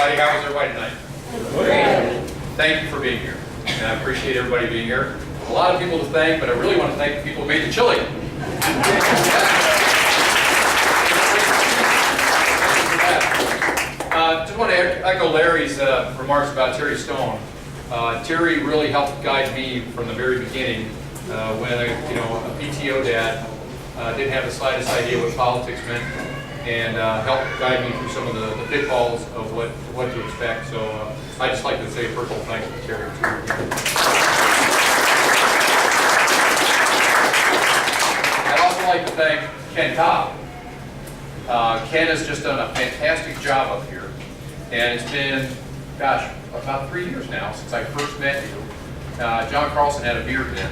everybody. How was everybody tonight? Great. Thank you for being here. And I appreciate everybody being here. A lot of people to thank, but I really want to thank the people who made the chili. Just want to echo Larry's remarks about Terry Stone. Terry really helped guide me from the very beginning when a PTO dad didn't have the slightest idea what politics meant, and helped guide me through some of the pitfalls of what to expect. So I just like to say a personal thanks to Terry too. I'd also like to thank Ken Cobb. Ken has just done a fantastic job up here, and it's been, gosh, about 3 years now since I first met you. John Carlson had a beard then.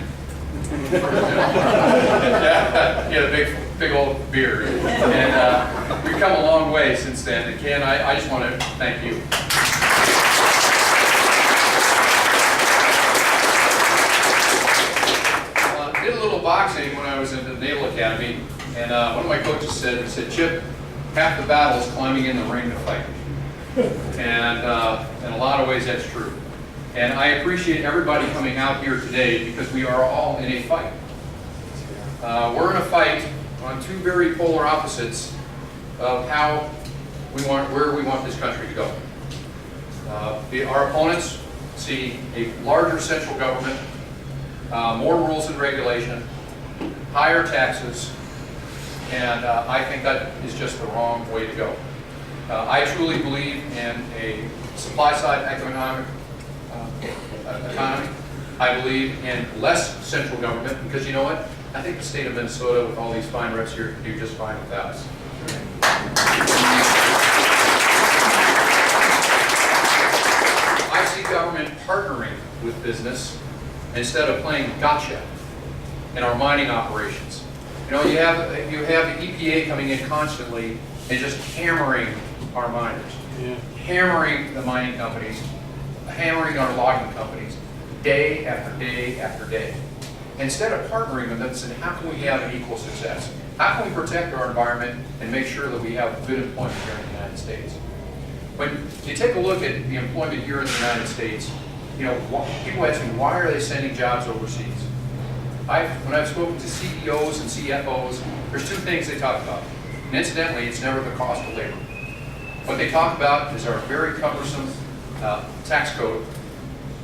Yeah, he had a big old beard, and we've come a long way since then. And Ken, I just want to thank you. Did a little boxing when I was in the Naval Academy, and one of my coaches said, Chip, half the battle is climbing in the ring to fight. And in a lot of ways that's true. And I appreciate everybody coming out here today because we are all in a fight. We're in a fight on two very polar opposites of where we want this country to go. Our opponents see a larger central government, more rules and regulation, higher taxes, and I think that is just the wrong way to go. I truly believe in a supply-side economy. I believe in less central government because you know what? I think the state of Minnesota, with all these fine reps here, can do just fine without us. I see government partnering with business instead of playing gotcha in our mining operations. You know, you have the EPA coming in constantly and just hammering our miners, hammering the mining companies, hammering our logging companies, day after day after day. Instead of partnering with them, saying, how can we have an equal success? How can we protect our environment and make sure that we have good employment here in the United States? When you take a look at the employment here in the United States, you know, people ask me, why are they sending jobs overseas? When I've spoken to CEOs and CFOs, there's two things they talk about. And incidentally, it's never the cost of labor. What they talk about is our very cumbersome tax code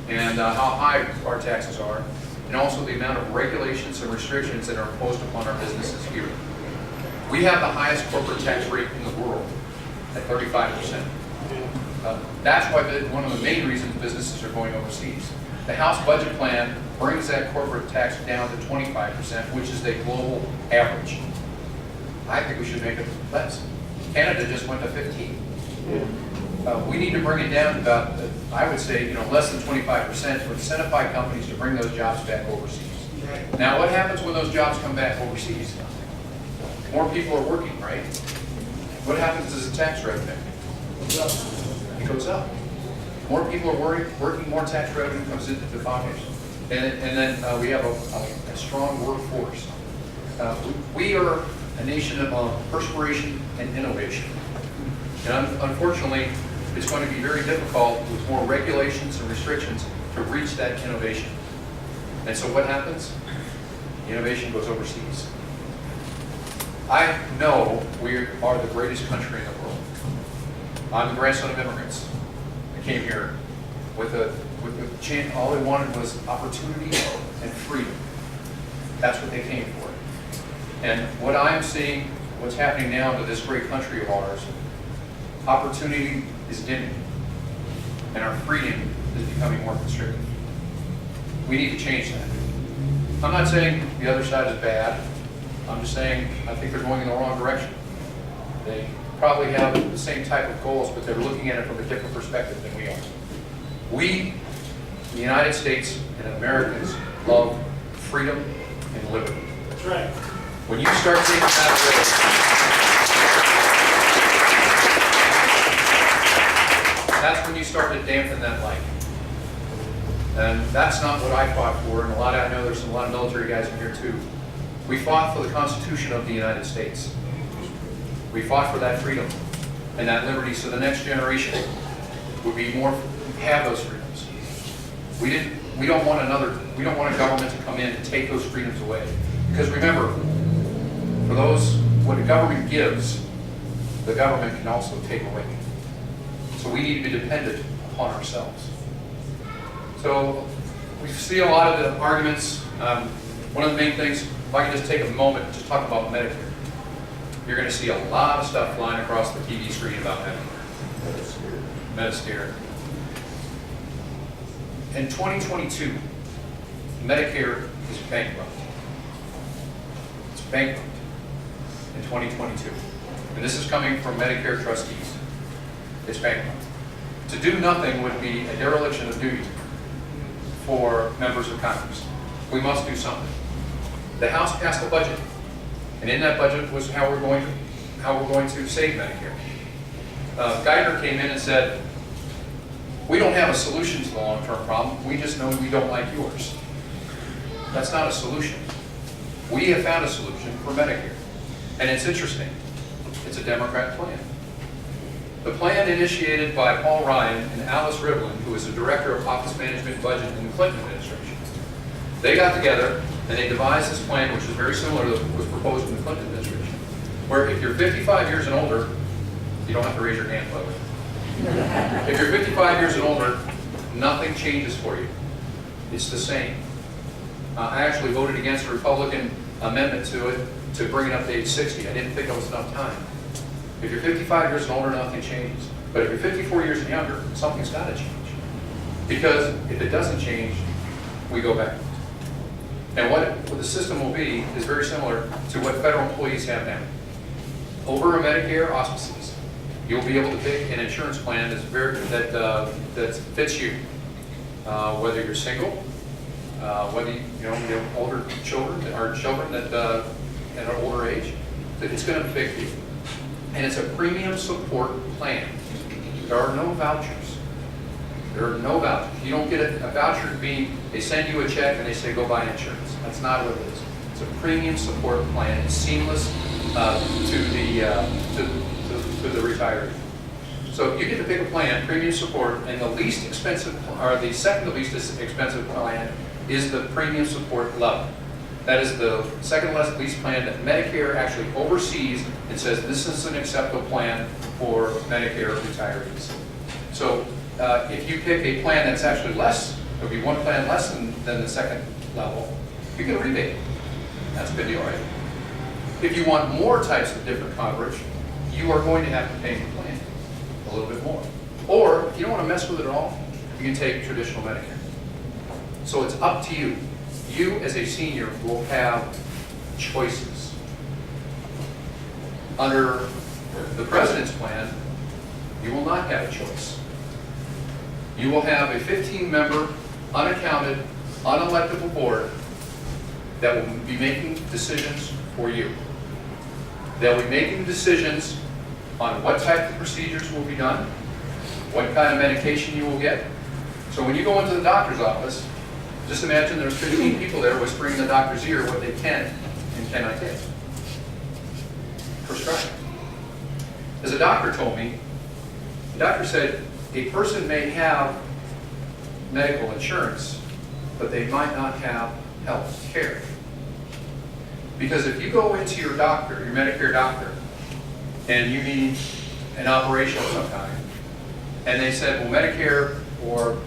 and how high our taxes are, and also the amount of regulations and restrictions that are imposed upon our businesses here. We have the highest corporate tax rate in the world at 35%. That's why one of the main reasons businesses are going overseas. The House budget plan brings that corporate tax down to 25%, which is the global average. I think we should make it less. Canada just went to 15. We need to bring it down to about, I would say, less than 25% to incentivize companies to bring those jobs back overseas. Now, what happens when those jobs come back overseas? More people are working, right? What happens to the tax revenue? It goes up. More people are working, more tax revenue comes into the pockets. And then we have a strong workforce. We are a nation of perspiration and innovation. And unfortunately, it's going to be very difficult with more regulations and restrictions to reach that innovation. And so what happens? Innovation goes overseas. I know we are the greatest country in the world. I'm the grandson of immigrants. I came here with a chance. All they wanted was opportunity and freedom. That's what they came for. And what I'm seeing, what's happening now to this great country of ours, opportunity is dimming, and our freedom is becoming more constricted. We need to change that. I'm not saying the other side is bad. I'm just saying I think they're going in the wrong direction. They probably have the same type of goals, but they're looking at it from a different perspective than we are. We, the United States and Americans, love freedom and liberty. That's right. When you start taking that away, that's when you start to dampen that light. And that's not what I fought for, and I know there's a lot of military guys in here too. We fought for the Constitution of the United States. We fought for that freedom and that liberty so the next generation would be more, have those freedoms. We don't want a government to come in and take those freedoms away. Because remember, for those, what a government gives, the government can also take away. So we need to be dependent upon ourselves. So we see a lot of the arguments. One of the main things, if I can just take a moment to talk about Medicare. You're going to see a lot of stuff flying across the TV screen about Medicare. Medicare. In 2022, Medicare is bankrupt. It's bankrupt in 2022. And this is coming from Medicare trustees. It's bankrupt. To do nothing would be a dereliction of duty for members of Congress. We must do something. The House passed a budget, and in that budget was how we're going to save Medicare. Geiger came in and said, we don't have a solution to the long-term problem, we just know we don't like yours. That's not a solution. We have found a solution for Medicare. And it's interesting. It's a Democrat plan. The plan initiated by Paul Ryan and Alice Rivlin, who was the Director of Office Management and Budget in the Clinton administration. They got together and they devised this plan, which is very similar to what was proposed in the Clinton administration, where if you're 55 years and older, you don't have to raise your hand, by the way. If you're 55 years and older, nothing changes for you. It's the same. I actually voted against a Republican amendment to it to bring it up to age 60. I didn't think that was enough time. If you're 55 years and older, nothing changes. But if you're 54 years and younger, something's got to change. Because if it doesn't change, we go backwards. And what the system will be is very similar to what federal employees have now. Over a Medicare auspices, you'll be able to pick an insurance plan that fits you. Whether you're single, whether you have older children or children that at an older age, that it's going to fit you. And it's a premium support plan. There are no vouchers. There are no vouchers. You don't get a voucher to be, they send you a check and they say go buy insurance. That's not what it is. It's a premium support plan. It's seamless to the retiree. So you get to pick a plan, premium support, and the least expensive, or the second to least expensive plan is the premium support level. That is the second least plan that Medicare actually oversees and says this is an acceptable plan for Medicare retirees. So if you pick a plan that's actually less, there'll be one plan less than the second level, you get a rebate. That's a good deal, right? If you want more types of different coverage, you are going to have to pay the plan a little bit more. Or if you don't want to mess with it at all, you can take traditional Medicare. So it's up to you. You as a senior will have choices. Under the president's plan, you will not have a choice. You will have a 15-member, unaccounted, unelectable board that will be making decisions for you. They'll be making decisions on what type of procedures will be done, what kind of medication you will get. So when you go into the doctor's office, just imagine there's 15 people there whispering in the doctor's ear what they can and cannot take. Prescribe. As a doctor told me, the doctor said a person may have medical insurance, but they might not have health care. Because if you go into your doctor, your Medicare doctor, and you need an operation of some kind, and they said, well, Medicare or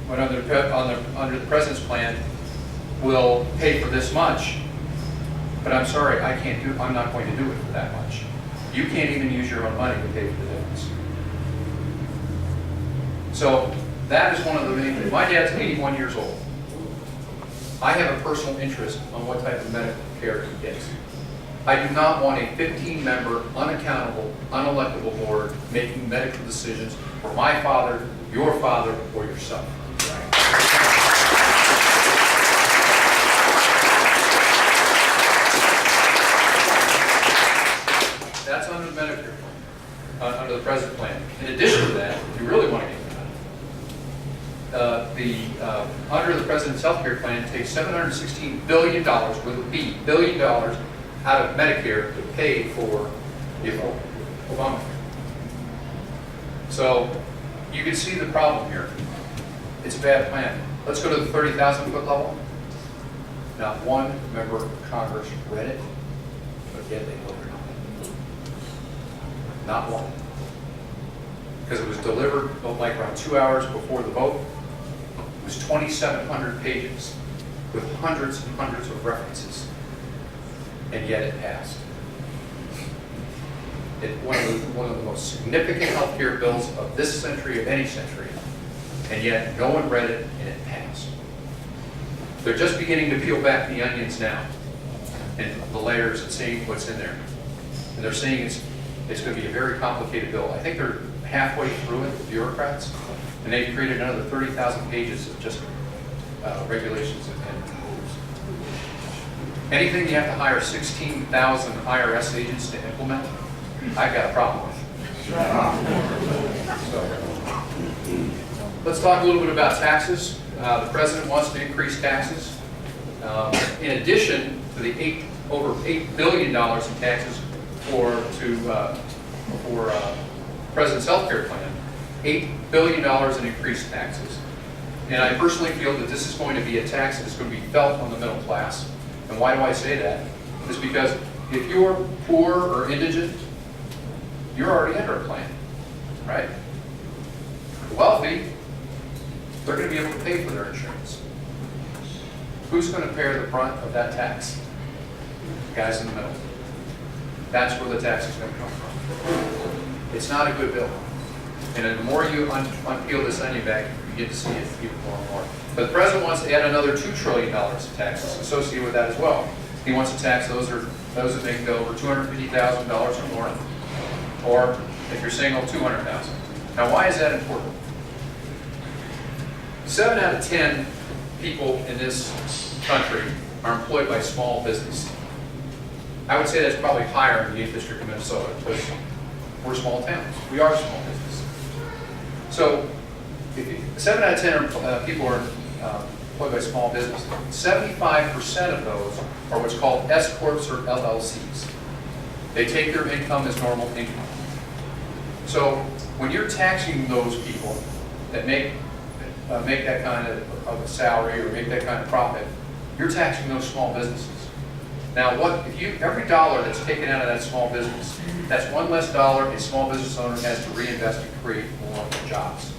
under the president's plan will pay for this much, but I'm sorry, I'm not going to do it for that much. You can't even use your own money to pay for the difference. So that is one of the main things. My dad's 81 years old. I have a personal interest on what type of Medicare he gets. I do not want a 15-member, unaccountable, unelectable board making medical decisions for my father, your father, or yourself. That's under the Medicare plan, under the present plan. In addition to that, if you really want to get under the president's health care plan takes $716 billion, with a B, billion dollars out of Medicare to pay for the Obamacare. So you can see the problem here. It's a bad plan. Let's go to the 30,000 foot level. Not one member of Congress read it, but yet they voted on it. Not one. Because it was delivered like around 2 hours before the vote. It was 2,700 pages with hundreds and hundreds of references. And yet it passed. It's one of the most significant healthcare bills of this century, of any century. And yet no one read it and it passed. They're just beginning to peel back the onions now and the layers and seeing what's in there. And they're saying it's going to be a very complicated bill. I think they're halfway through it, the bureaucrats, and they've created another 30,000 pages of just regulations and rules. Anything you have to hire 16,000 IRS agents to implement, I've got a problem with. So, let's talk a little bit about taxes. The president wants to increase taxes. In addition to the over $8 billion in taxes for President's health care plan, $8 billion in increased taxes. And I personally feel that this is going to be a tax that's going to be felt on the middle class. And why do I say that? It's because if you're poor or indigent, you're already under a plan, right? The wealthy, they're going to be able to pay for their insurance. Who's going to bear the brunt of that tax? The guys in the middle. That's where the tax is going to come from. It's not a good bill. And the more you unpeel this onion bag, you get to see it even more and more. But the president wants to add another $2 trillion in taxes associated with that as well. He wants to tax those that make over $250,000 or more, or if you're single, $200,000. Now, why is that important? 7 out of 10 people in this country are employed by small business. I would say that's probably higher in the 8th District of Minnesota because we're small towns. We are small business. So, 7 out of 10 people are employed by small business. 75% of those are what's called S Corps or LLCs. They take their income as normal income. So, when you're taxing those people that make that kind of a salary or make that kind of profit, you're taxing those small businesses. Now, every dollar that's taken out of that small business, that's one less dollar a small business owner has to reinvest and create more jobs.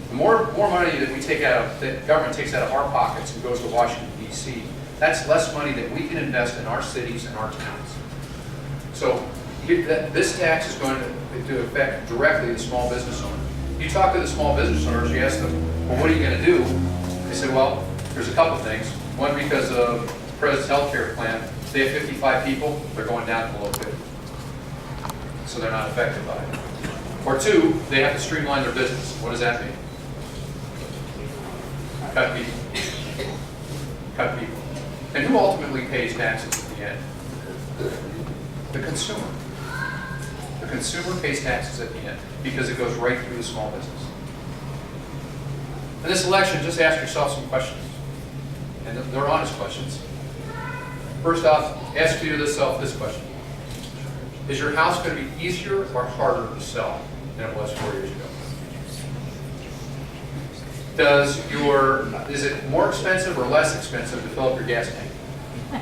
The more money that we take out of, that government takes out of our pockets and goes to Washington, D.C., that's less money that we can invest in our cities and our towns. So this tax is going to affect directly the small business owner. You talk to the small business owners, you ask them, well, what are you going to do? They say, well, there's a couple things. One, because of the President's health care plan, they have 55 people, they're going down below 50. So they're not affected by it. Or two, they have to streamline their business. What does that mean? Cut people. Cut people. And who ultimately pays taxes at the end? The consumer. The consumer pays taxes at the end because it goes right through the small business. In this election, just ask yourself some questions. And they're honest questions. First off, ask yourself this question. Is your house going to be easier or harder to sell than it was 4 years ago? Is it more expensive or less expensive to fill up your gas tank? I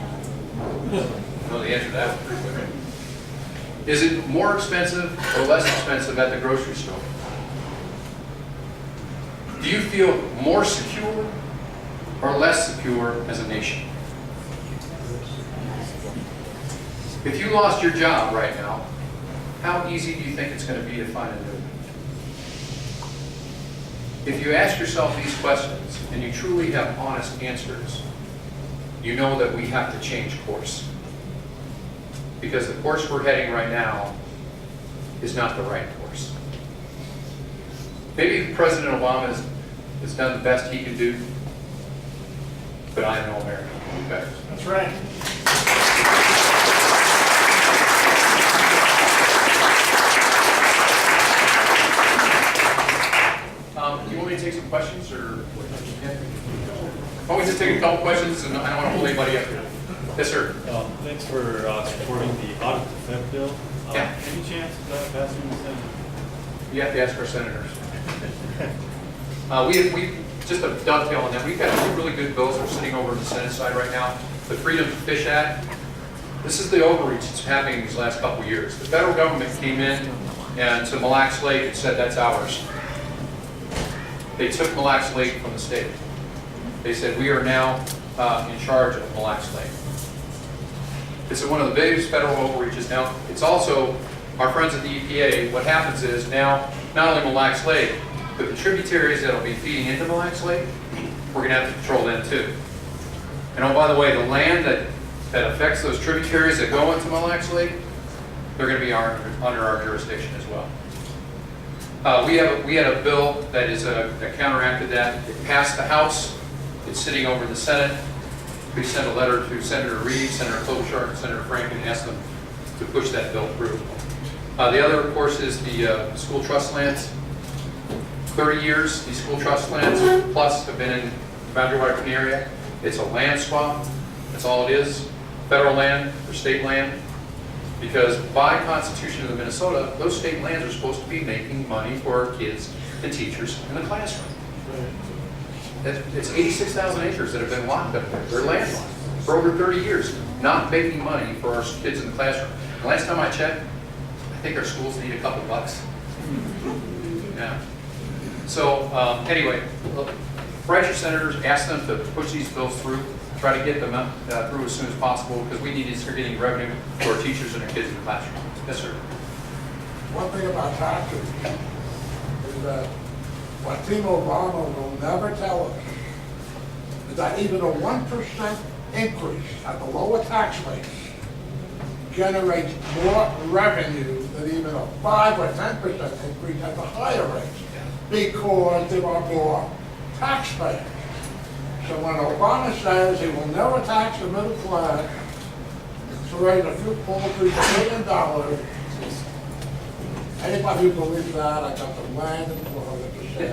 know the answer to that was pretty quick. Is it more expensive or less expensive at the grocery store? Do you feel more secure or less secure as a nation? If you lost your job right now, how easy do you think it's going to be to find a new one? If you ask yourself these questions and you truly have honest answers, you know that we have to change course. Because the course we're heading right now is not the right course. Maybe President Obama has done the best he can do, but I know America will do better. That's right. Do you want me to take some questions, or? Why don't we just take a couple questions, and I don't want to hold anybody up here. Yes, sir. Thanks for supporting the audit the Fed bill. Yeah. Any chance of that passing the Senate? You have to ask our senators. We just a dovetail on that. We've got two really good bills that are sitting over in the Senate side right now. The Freedom to Fish Act. This is the overreach that's happening these last couple of years. The federal government came in and to Mille Lacs Lake and said that's ours. They took Mille Lacs Lake from the state. They said we are now in charge of Mille Lacs Lake. It's one of the biggest federal overreaches. Now, it's also our friends at the EPA. What happens is now, not only Mille Lacs Lake, but the tributaries that will be feeding into Mille Lacs Lake, we're going to have to control them too. And oh, by the way, the land that affects those tributaries that go into Mille Lacs Lake, they're going to be under our jurisdiction as well. We had a bill that counteracted that. It passed the House. It's sitting over in the Senate. We sent a letter to Senator Reed, Senator Klobuchar, and Senator Frank and asked them to push that bill through. The other, of course, is the school trust lands. 30 years, these school trust lands plus have been in the Boundary Watering area. It's a land swap. That's all it is. Federal land or state land. Because by Constitution of Minnesota, those state lands are supposed to be making money for our kids and teachers in the classroom. It's 86,000 acres that have been locked up there. They're landlocked for over 30 years, not making money for our kids in the classroom. The last time I checked, I think our schools need a couple bucks. Yeah. So anyway, write your senators, ask them to push these bills through, try to get them through as soon as possible because we need to start getting revenue for our teachers and our kids in the classroom. Yes, sir. One thing about taxes is that what Team Obama will never tell us is that even a 1% increase at the lower tax rates generates more revenue than even a 5 or 10% increase at the higher rates because there are more taxpayers. So when Obama says he will never tax the middle class to raise a few paltry $1 billion, anybody who believes that, I got the land and Florida to say.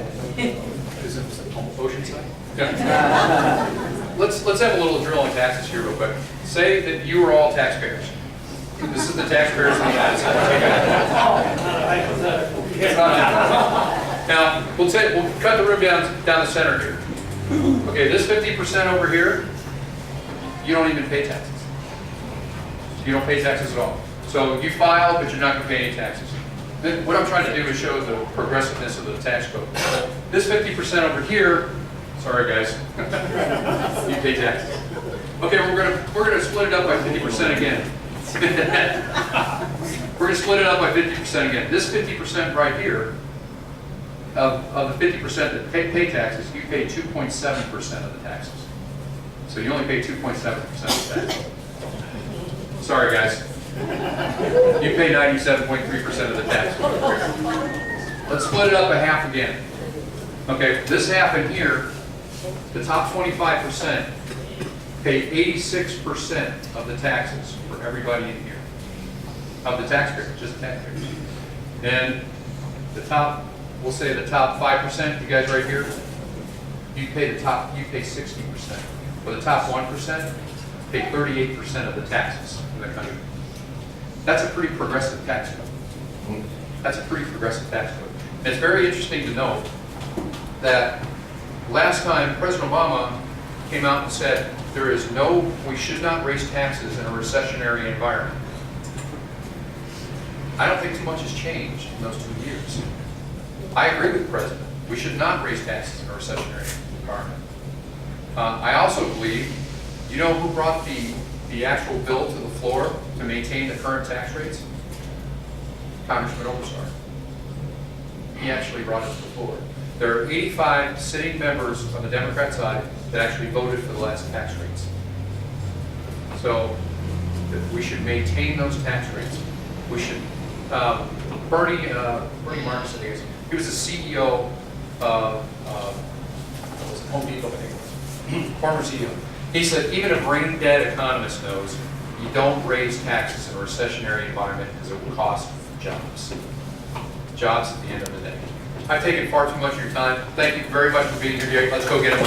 Is it on the ocean side? Yeah. Let's have a little drill on taxes here real quick. Say that you are all taxpayers. This is the taxpayers in the United States. Now, we'll cut the room down the center here. Okay, this 50% over here, you don't even pay taxes. You don't pay taxes at all. So you file, but you're not going to pay any taxes. Then what I'm trying to do is show the progressiveness of the tax code. This 50% over here, sorry guys, you pay taxes. Okay, we're gonna split it up by 50% again. We're gonna split it up by 50% again. This 50% right here, of the 50% that pay taxes, you pay 2.7% of the taxes. So you only pay 2.7% of the taxes. Sorry guys. You pay 97.3% of the tax. Let's split it up a half again. Okay, this half in here, the top 25% pay 86% of the taxes for everybody in here. Of the taxpayers, just taxpayers. And the top, we'll say the top 5%, you guys right here, you pay 60%. For the top 1%, pay 38% of the taxes in the country. That's a pretty progressive tax code. That's a pretty progressive tax code. And it's very interesting to note that last time President Obama came out and said we should not raise taxes in a recessionary environment. I don't think too much has changed in those 2 years. I agree with the President. We should not raise taxes in a recessionary environment. I also believe, you know who brought the actual bill to the floor to maintain the current tax rates? Congressman Oberstar. He actually brought it to the floor. There are 85 sitting members on the Democrat side that actually voted for the last tax rates. So we should maintain those tax rates. We should, Bernie Marcus, I think he was the CEO of Home Depot, I think it was, former CEO. He said, even a brain dead economist knows you don't raise taxes in a recessionary environment because it will cost jobs. Jobs at the end of the day. I've taken far too much of your time. Thank you very much for being here. Let's go get it.